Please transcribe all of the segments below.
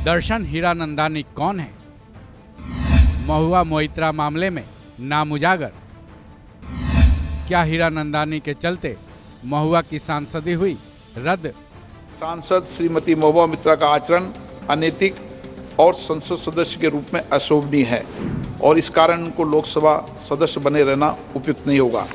दर्शन हीरानंदानी कौन है? महुआ मोइत्रा मामले में नाम उजागर। क्या हीरानंदानी के चलते महुआ की सांसदी हुई रद्द? सांसद श्रीमती महुआ मोइत्रा का आचरण अनैतिक और संसद सदस्य के रूप में अशोभनीय है और इस कारण उनको लोकसभा सदस्य बने रहना उपयुक्त नहीं होगा।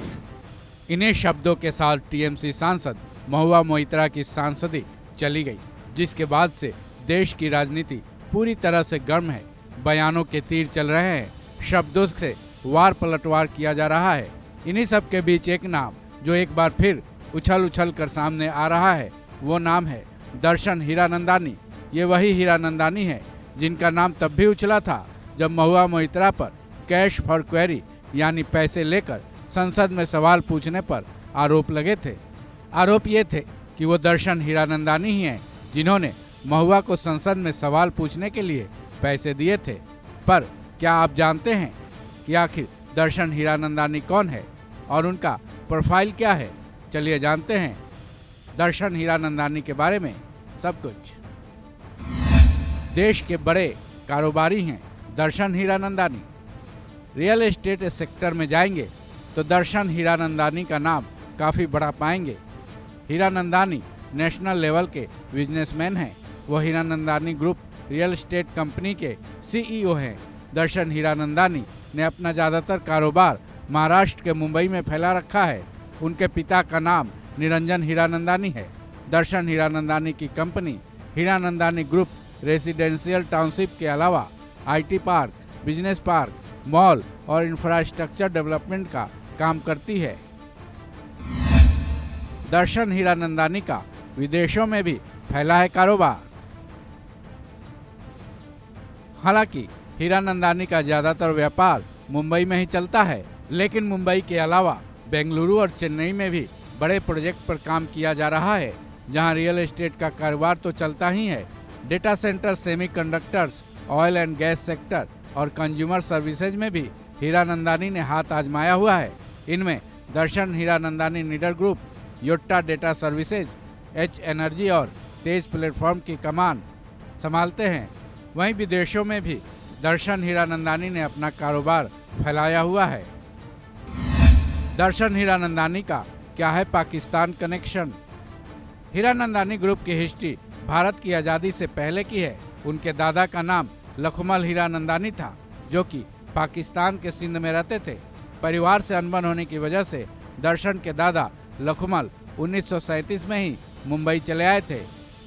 इन्हीं शब्दों के साथ टीएमसी सांसद महुआ मोइत्रा की सांसदी चली गई, जिसके बाद से देश की राजनीति पूरी तरह से गर्म है। बयानों के तीर चल रहे हैं, शब्दों से वार पलटवार किया जा रहा है। इन्हीं सब के बीच एक नाम जो एक बार फिर उछल कर सामने आ रहा है, वो नाम है दर्शन हीरानंदानी। ये वही हीरानंदानी है जिनका नाम तब भी उछला था जब महुआ मोइत्रा पर कैश फॉर क्वेरी यानी पैसे लेकर संसद में सवाल पूछने पर आरोप लगे थे। आरोप ये थे कि वो दर्शन हीरानंदानी ही हैं जिन्होंने महुआ को संसद में सवाल पूछने के लिए पैसे दिए थे। पर क्या आप जानते हैं कि आखिर दर्शन हीरानंदानी कौन है और उनका प्रोफाइल क्या है? चलिए जानते हैं दर्शन हीरानंदानी के बारे में सब कुछ। देश के बड़े कारोबारी हैं दर्शन हीरानंदानी। रियल एस्टेट सेक्टर में जाएंगे तो दर्शन हीरानंदानी का नाम काफ़ी बड़ा पाएंगे। हीरानंदानी नेशनल लेवल के बिजनेसमैन हैं। वो Hiranandani group real estate company के सीईओ हैं। दर्शन हीरानंदानी ने अपना ज़्यादातर कारोबार महाराष्ट्र के मुंबई में फैला रखा है। उनके पिता का नाम निरंजन हीरानंदानी है। दर्शन हीरानंदानी की company Hiranandani group residential township के अलावा IT park, business park, mall और इंफ्रास्ट्रक्चर डेवलपमेंट का काम करती है। दर्शन हीरानंदानी का विदेशों में भी फैला है कारोबार। हालांकि हीरानंदानी का ज़्यादातर व्यापार मुंबई में ही चलता है, लेकिन मुंबई के अलावा बेंगलुरु और चेन्नई में भी बड़े प्रोजेक्ट पर काम किया जा रहा है, जहां रियल एस्टेट का कारोबार तो चलता ही है। Data centre, semiconductors, oil and gas sector और कंज्यूमर सर्विसेज में भी हीरानंदानी ने हाथ आजमाया हुआ है। इनमें Darshan Hiranandani Nidar group, Yotta data services, H energy और तेज प्लेटफॉर्म की कमान संभालते हैं। वहीं विदेशों में भी दर्शन हीरानंदानी ने अपना कारोबार फैलाया हुआ है। दर्शन हीरानंदानी का क्या है पाकिस्तान कनेक्शन? हीरानंदानी ग्रुप की हिस्ट्री भारत की आज़ादी से पहले की है। उनके दादा का नाम लखुमल हीरानंदानी था, जो कि पाकिस्तान के सिंध में रहते थे। परिवार से अनबन होने की वजह से दर्शन के दादा लखुमल 1937 में ही मुंबई चले आए थे।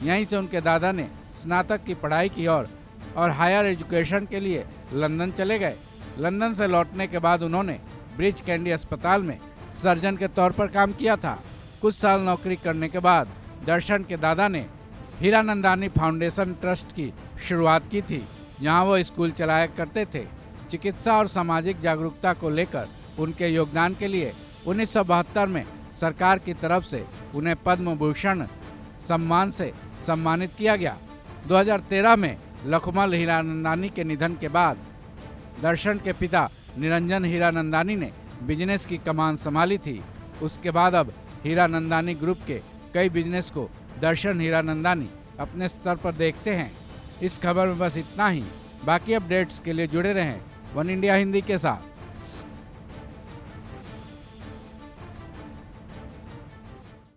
यहीं से उनके दादा ने स्नातक की पढ़ाई की और हायर एजुकेशन के लिए लंदन चले गए। लंदन से लौटने के बाद उन्होंने ब्रिज कैंडी अस्पताल में सर्जन के तौर पर काम किया था। कुछ साल नौकरी करने के बाद दर्शन के दादा ने हीरानंदानी फाउंडेशन ट्रस्ट की शुरुआत की थी, जहां वो स्कूल चलाया करते थे। चिकित्सा और सामाजिक जागरूकता को लेकर उनके योगदान के लिए 1972 में सरकार की तरफ से उन्हें पद्म भूषण सम्मान से सम्मानित किया गया। 2013 में लखुमल हीरानंदानी के निधन के बाद दर्शन के पिता निरंजन हीरानंदानी ने बिजनेस की कमान संभाली थी। उसके बाद अब हीरानंदानी ग्रुप के कई बिजनेस को दर्शन हीरानंदानी अपने स्तर पर देखते हैं। इस खबर में बस इतना ही। बाकी अपडेट्स के लिए जुड़े रहें वन इंडिया हिंदी के साथ।